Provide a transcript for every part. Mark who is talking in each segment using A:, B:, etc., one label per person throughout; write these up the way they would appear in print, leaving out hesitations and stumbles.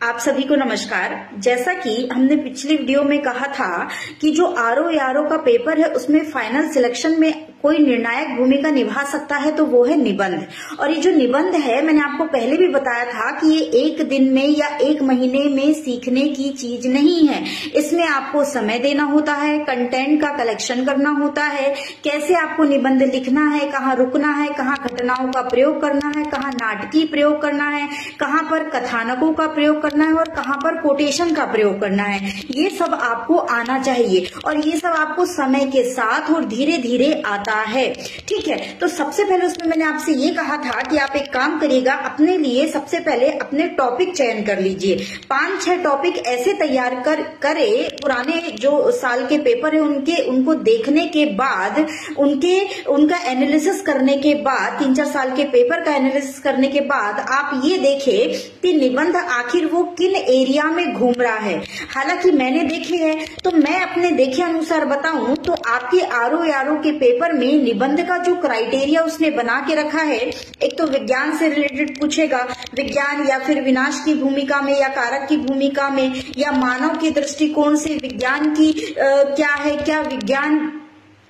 A: आप सभी को नमस्कार। जैसा कि हमने पिछली वीडियो में कहा था कि जो आरओ यारो का पेपर है उसमें फाइनल सिलेक्शन में कोई निर्णायक भूमिका निभा सकता है तो वो है निबंध। और ये जो निबंध है मैंने आपको पहले भी बताया था कि ये एक दिन में या एक महीने में सीखने की चीज नहीं है। इसमें आपको समय देना होता है, कंटेंट का कलेक्शन करना होता है, कैसे आपको निबंध लिखना है, कहाँ रुकना है, कहाँ घटनाओं का प्रयोग करना है, कहाँ नाटकीय प्रयोग करना है, कहाँ पर कथानकों का प्रयोग करना है और कहाँ पर कोटेशन का प्रयोग करना है। ये सब आपको आना चाहिए और ये सब आपको समय के साथ और धीरे धीरे आता है। ठीक है, तो सबसे पहले उसमें मैंने आपसे ये कहा था कि आप एक काम करिएगा, अपने लिए सबसे पहले अपने टॉपिक चयन कर लीजिए। 5-6 टॉपिक ऐसे तैयार करे पुराने जो साल के पेपर है उनको देखने के बाद उनका एनालिसिस करने के बाद 3-4 साल के पेपर का एनालिसिस करने के बाद आप ये देखें कि निबंध आखिर वो किन एरिया में घूम रहा है। हालांकि मैंने देखे हैं तो मैं अपने देखे अनुसार बताऊं तो आपके आरओ यारो के पेपर में निबंध का जो क्राइटेरिया उसने बना के रखा है, एक तो विज्ञान से रिलेटेड पूछेगा, विज्ञान या फिर विनाश की भूमिका में या कारक की भूमिका में या मानव के दृष्टिकोण से विज्ञान की क्या है, क्या विज्ञान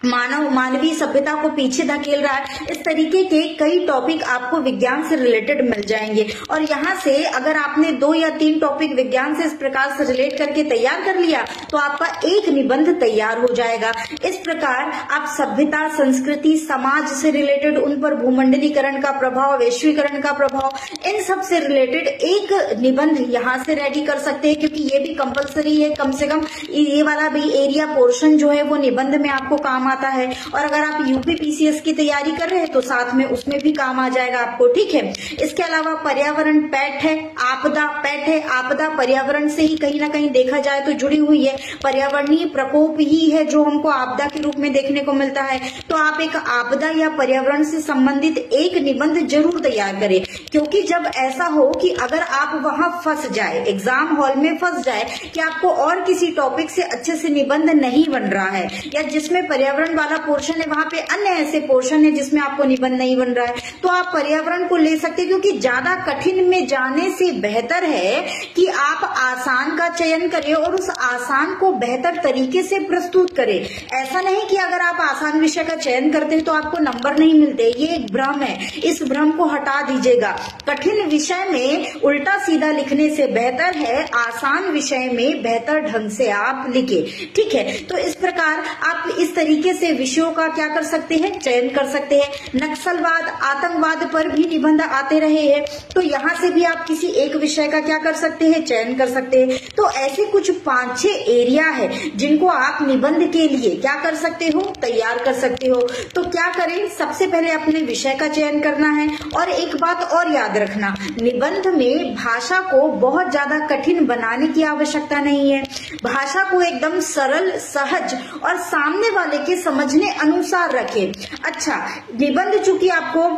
A: मानवीय सभ्यता को पीछे धकेल रहा है। इस तरीके के कई टॉपिक आपको विज्ञान से रिलेटेड मिल जाएंगे और यहाँ से अगर आपने 2 या 3 टॉपिक विज्ञान से इस प्रकार से रिलेट करके तैयार कर लिया तो आपका एक निबंध तैयार हो जाएगा। इस प्रकार आप सभ्यता, संस्कृति, समाज से रिलेटेड, उन पर भूमंडलीकरण का प्रभाव, वैश्वीकरण का प्रभाव, इन सब से रिलेटेड एक निबंध यहाँ से रेडी कर सकते हैं, क्योंकि ये भी कंपलसरी है। कम से कम ये वाला भी एरिया पोर्शन जो है वो निबंध में आपको काम आता है और अगर आप यूपी पीसीएस की तैयारी कर रहे हैं तो साथ में उसमें भी काम आ जाएगा आपको। ठीक है, इसके अलावा पर्यावरण पैठ है, आपदा पैठ है। आपदा पर्यावरण से ही कहीं ना कहीं देखा जाए तो जुड़ी हुई है, पर्यावरणीय प्रकोप ही है जो हमको आपदा के रूप में देखने को मिलता है। तो आप एक आपदा या पर्यावरण से संबंधित एक निबंध जरूर तैयार करें, क्योंकि जब ऐसा हो कि अगर आप वहां फंस जाए, एग्जाम हॉल में फंस जाए कि आपको और किसी टॉपिक से अच्छे से निबंध नहीं बन रहा है या जिसमें पर्यावरण वाला पोर्शन है वहां पे अन्य ऐसे पोर्शन है जिसमें आपको निबंध नहीं बन रहा है, तो आप पर्यावरण को ले सकते हैं। क्योंकि ज्यादा कठिन में जाने से बेहतर है कि आप आसान का चयन करें और उस आसान को बेहतर तरीके से प्रस्तुत करें। ऐसा नहीं कि अगर आप आसान विषय का चयन करते हैं तो आपको नंबर नहीं मिलते, ये एक भ्रम है। इस भ्रम को हटा दीजिएगा। कठिन विषय में उल्टा सीधा लिखने से बेहतर है आसान विषय में बेहतर ढंग से आप लिखें। ठीक है, तो इस प्रकार आप इस तरीके से विषयों का क्या कर सकते हैं, चयन कर सकते हैं। नक्सलवाद, आतंकवाद पर भी निबंध आते रहे हैं तो यहाँ से भी आप किसी एक विषय का क्या कर सकते हैं, चयन कर सकते हैं। तो ऐसे कुछ 5-6 एरिया है जिनको आप निबंध के लिए क्या कर सकते हो, तैयार कर सकते हो। तो क्या करें, सबसे पहले अपने विषय का चयन करना है। और एक बात और याद रखना, निबंध में भाषा को बहुत ज्यादा कठिन बनाने की आवश्यकता नहीं है। भाषा को एकदम सरल, सहज और सामने वाले के समझने अनुसार रखें। अच्छा, निबंध चूंकि आपको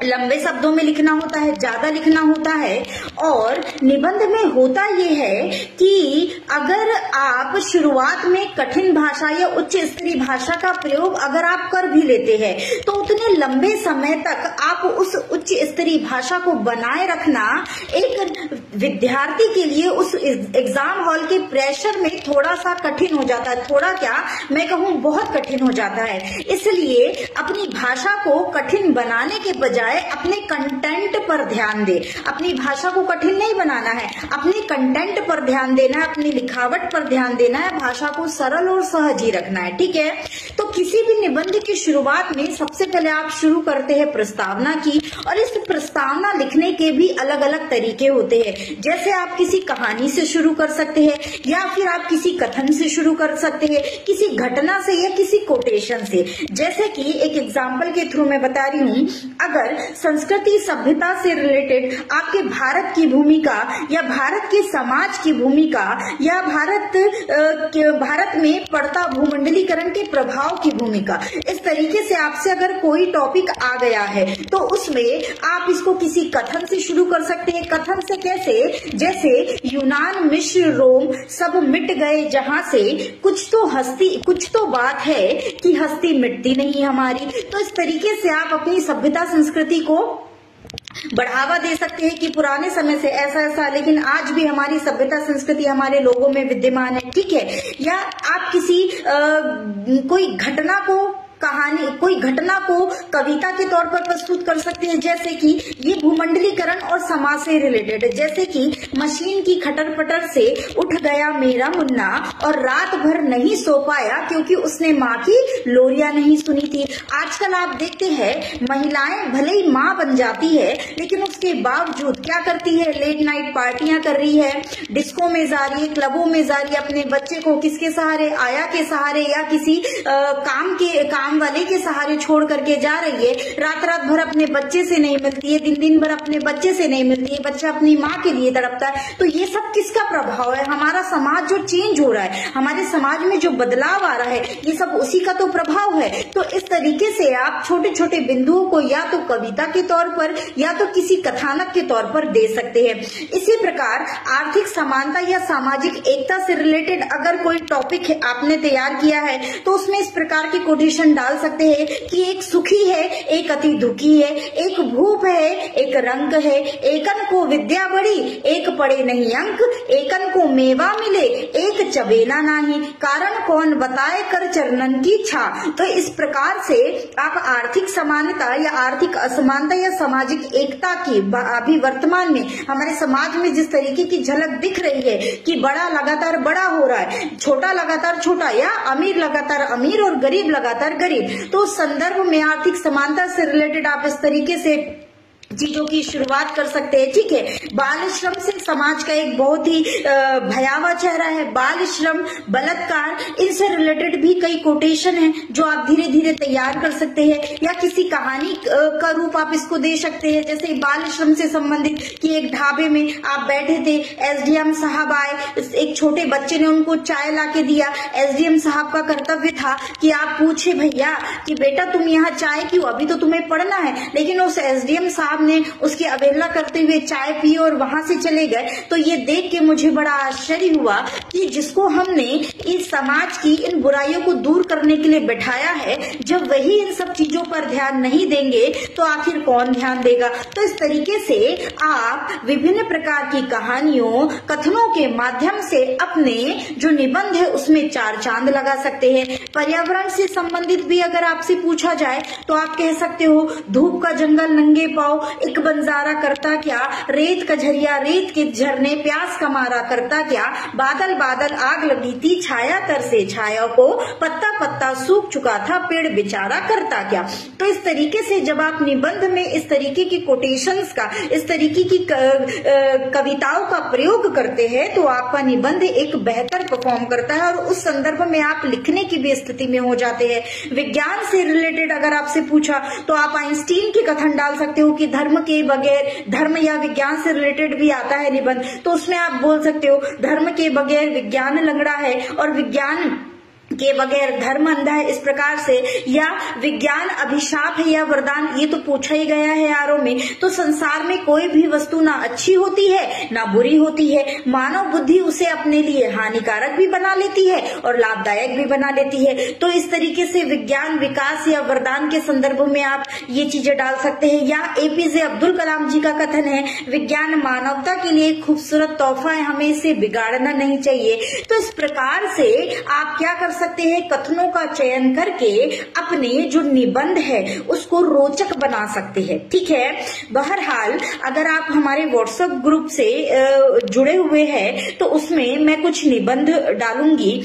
A: लंबे शब्दों में लिखना होता है, ज्यादा लिखना होता है और निबंध में होता यह है कि अगर आप शुरुआत में कठिन भाषा या उच्च स्तरीय भाषा का प्रयोग अगर आप कर भी लेते हैं तो उतने लंबे समय तक आप उस उच्च स्तरीय भाषा को बनाए रखना एक विद्यार्थी के लिए उस एग्जाम हॉल के प्रेशर में थोड़ा सा कठिन हो जाता है। थोड़ा क्या मैं कहूँ, बहुत कठिन हो जाता है। इसलिए अपनी भाषा को कठिन बनाने के बजाय अपने कंटेंट पर ध्यान दे। अपनी भाषा को कठिन नहीं बनाना है, अपने कंटेंट पर ध्यान देना है, अपनी लिखावट पर ध्यान देना है, भाषा को सरल और सहज ही रखना है। ठीक है, तो किसी भी निबंध की शुरुआत में सबसे पहले आप शुरू करते हैं प्रस्तावना की और इस प्रस्तावना लिखने के भी अलग अलग तरीके होते हैं। जैसे आप किसी कहानी से शुरू कर सकते हैं या फिर आप किसी कथन से शुरू कर सकते हैं, किसी घटना से या किसी कोटेशन से। जैसे कि एक एग्जाम्पल के थ्रू मैं बता रही हूं, अगर संस्कृति सभ्यता से रिलेटेड आपके भारत की भूमिका या भारत के समाज की भूमिका या भारत में पड़ता भूमंडलीकरण के प्रभाव की भूमिका, इस तरीके से आपसे अगर कोई टॉपिक आ गया है तो उसमें आप इसको किसी कथन से शुरू कर सकते हैं। कथन से कैसे, जैसे यूनान, मिस्र, रोम सब मिट गए जहां से, कुछ तो बात है कि हस्ती मिटती नहीं हमारी। तो इस तरीके से आप अपनी सभ्यता संस्कृति को बढ़ावा दे सकते हैं कि पुराने समय से ऐसा ऐसा, लेकिन आज भी हमारी सभ्यता संस्कृति हमारे लोगों में विद्यमान है, ठीक है। या आप किसी कोई घटना को कहानी, कोई घटना को कविता के तौर पर प्रस्तुत कर सकते हैं, जैसे कि ये भूमंडलीकरण और समाज से रिलेटेड है। जैसे कि मशीन की खटर पटर से उठ गया मेरा मुन्ना और रात भर नहीं सो पाया क्योंकि उसने माँ की लोरियां नहीं सुनी थी। आजकल आप देखते हैं महिलाएं भले ही माँ बन जाती है, लेकिन उसके बावजूद क्या करती है, लेट नाइट पार्टियां कर रही है, डिस्को में जा रही है, क्लबों में जा रही है, अपने बच्चे को किसके सहारे, आया के सहारे या किसी काम वाले के सहारे छोड़ करके जा रही है। रात रात भर अपने बच्चे से नहीं मिलती है, दिन दिन भर अपने बच्चे से नहीं मिलती है, बच्चा अपनी माँ के लिए तड़पता है। तो ये सब किसका प्रभाव है? हमारा समाज जो चेंज हो रहा है, हमारे समाज में जो बदलाव आ रहा है, ये सब उसी का तो प्रभाव है। तो इस तरीके से आप छोटे छोटे बिंदुओं को या तो कविता के तौर पर या तो किसी कथानक के तौर पर दे सकते हैं। इसी प्रकार आर्थिक समानता या सामाजिक एकता से रिलेटेड अगर कोई टॉपिक आपने तैयार किया है तो उसमें इस प्रकार की कोटेशन डाल सकते हैं कि एक सुखी है, एक अति दुखी है, एक भूप है, एक रंक है, एकन को विद्या बड़ी, एक पढ़े नहीं अंक, एकन को मेवा मिले, एक चबेना नहीं, कारण कौन बताए कर चरणन की छा। तो इस प्रकार से आप आर्थिक समानता या आर्थिक असमानता या सामाजिक एकता की अभी वर्तमान में हमारे समाज में जिस तरीके की झलक दिख रही है कि बड़ा लगातार बड़ा हो रहा है, छोटा लगातार छोटा, या अमीर लगातार अमीर और गरीब लगातार गरीब, तो उस संदर्भ में आर्थिक समानता से रिलेटेड आप इस तरीके से चीजों की शुरुआत कर सकते हैं, ठीक है। बाल श्रम से समाज का एक बहुत ही भयावह चेहरा है, बाल श्रम, बलात्कार, इनसे रिलेटेड भी कई कोटेशन हैं जो आप धीरे धीरे तैयार कर सकते हैं, या किसी कहानी का रूप आप इसको दे सकते हैं। जैसे बाल श्रम से संबंधित कि एक ढाबे में आप बैठे थे, एसडीएम साहब आए, एक छोटे बच्चे ने उनको चाय ला के दिया, एसडीएम साहब का कर्तव्य था कि आप पूछे भैया कि बेटा तुम यहाँ चाय क्यों, अभी तो तुम्हें पढ़ना है, लेकिन उस एसडीएम साहब ने उसकी अवहेलना करते हुए चाय पी और वहां से चले गए। तो ये देख के मुझे बड़ा आश्चर्य हुआ कि जिसको हमने इस समाज की इन बुराइयों को दूर करने के लिए बैठाया है, जब वही इन सब चीजों पर ध्यान नहीं देंगे तो आखिर कौन ध्यान देगा। तो इस तरीके से आप विभिन्न प्रकार की कहानियों, कथनों के माध्यम से अपने जो निबंध है उसमें चार चांद लगा सकते हैं। पर्यावरण से संबंधित भी अगर आपसे पूछा जाए तो आप कह सकते हो, धूप का जंगल नंगे पाओ, एक बंजारा करता क्या, रेत का झरिया रेत के झरने प्यास का मारा करता क्या, बादल बादल आग लगी थी छाया तर से छाया को, पत्ता पत्ता सूख चुका था पेड़ बेचारा करता क्या। तो इस तरीके से जब आप निबंध में इस तरीके की कोटेशंस का, इस तरीके की कविताओं का प्रयोग करते हैं तो आपका निबंध एक बेहतर परफॉर्म करता है और उस संदर्भ में आप लिखने की भी स्थिति में हो जाते हैं। विज्ञान से रिलेटेड अगर आपसे पूछा तो आप आइंस्टीन की कथन डाल सकते हो कि धर्म के बगैर, धर्म या विज्ञान से रिलेटेड भी आता है निबंध, तो उसमें आप बोल सकते हो धर्म के बगैर विज्ञान लंगड़ा है और विज्ञान के बगैर धर्म अंधा है, इस प्रकार से। या विज्ञान अभिशाप है या वरदान, ये तो पूछा ही गया है आरों में। तो संसार में कोई भी वस्तु ना अच्छी होती है ना बुरी होती है, मानव बुद्धि उसे अपने लिए हानिकारक भी बना लेती है और लाभदायक भी बना लेती है। तो इस तरीके से विज्ञान विकास या वरदान के संदर्भ में आप ये चीजें डाल सकते हैं। या एपीजे अब्दुल कलाम जी का कथन है, विज्ञान मानवता के लिए खूबसूरत तोहफा है, हमें इसे बिगाड़ना नहीं चाहिए। तो इस प्रकार से आप क्या कर सकते हैं, कथनों का चयन करके अपने जो निबंध है उसको रोचक बना सकते हैं, ठीक है। बहरहाल अगर आप हमारे व्हाट्सएप ग्रुप से जुड़े हुए हैं तो उसमें मैं कुछ निबंध डालूंगी,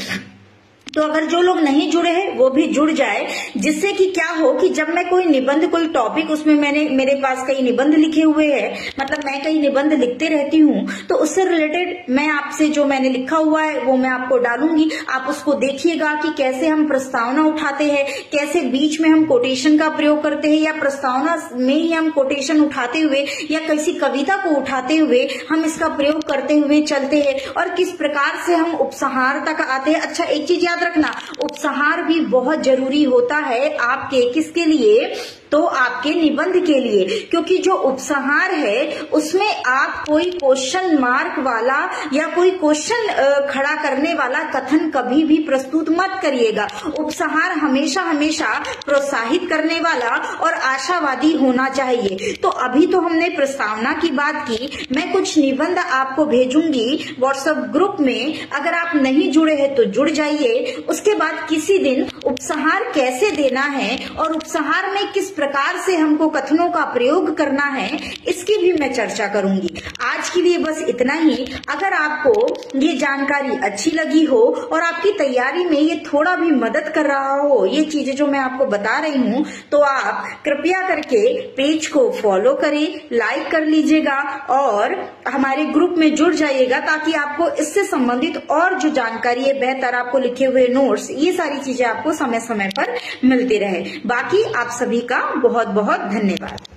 A: तो अगर जो लोग नहीं जुड़े हैं वो भी जुड़ जाए, जिससे कि क्या हो कि जब मैं कोई निबंध, कोई टॉपिक, उसमें मेरे पास कई निबंध लिखे हुए हैं, मतलब मैं कई निबंध लिखते रहती हूँ, तो उससे रिलेटेड मैं आपसे जो मैंने लिखा हुआ है वो मैं आपको डालूंगी। आप उसको देखिएगा कि कैसे हम प्रस्तावना उठाते हैं, कैसे बीच में हम कोटेशन का प्रयोग करते हैं, या प्रस्तावना में ही हम कोटेशन उठाते हुए या किसी कविता को उठाते हुए हम इसका प्रयोग करते हुए चलते हैं, और किस प्रकार से हम उपसंहार तक आते हैं। अच्छा, एक चीज याद रखना, उपसंहार भी बहुत जरूरी होता है आपके, किसके लिए, तो आपके निबंध के लिए, क्योंकि जो उपसंहार है उसमें आप कोई क्वेश्चन मार्क वाला या कोई क्वेश्चन खड़ा करने वाला कथन कभी भी प्रस्तुत मत करिएगा। उपसंहार हमेशा हमेशा प्रोत्साहित करने वाला और आशावादी होना चाहिए। तो अभी तो हमने प्रस्तावना की बात की, मैं कुछ निबंध आपको भेजूंगी व्हाट्सएप ग्रुप में, अगर आप नहीं जुड़े हैं तो जुड़ जाइए। उसके बाद किसी दिन उपसंहार कैसे देना है और उपसंहार में किस प्रकार से हमको कथनों का प्रयोग करना है, इसकी भी मैं चर्चा करूंगी। आज के लिए बस इतना ही। अगर आपको ये जानकारी अच्छी लगी हो और आपकी तैयारी में ये थोड़ा भी मदद कर रहा हो, ये चीजें जो मैं आपको बता रही हूँ, तो आप कृपया करके पेज को फॉलो करें, लाइक कर लीजिएगा और हमारे ग्रुप में जुड़ जाइएगा, ताकि आपको इससे संबंधित और जो जानकारी है, बेहतर आपको लिखे हुए नोट्स, ये सारी चीजें आपको समय समय पर मिलती रहे। बाकी आप सभी का बहुत बहुत धन्यवाद।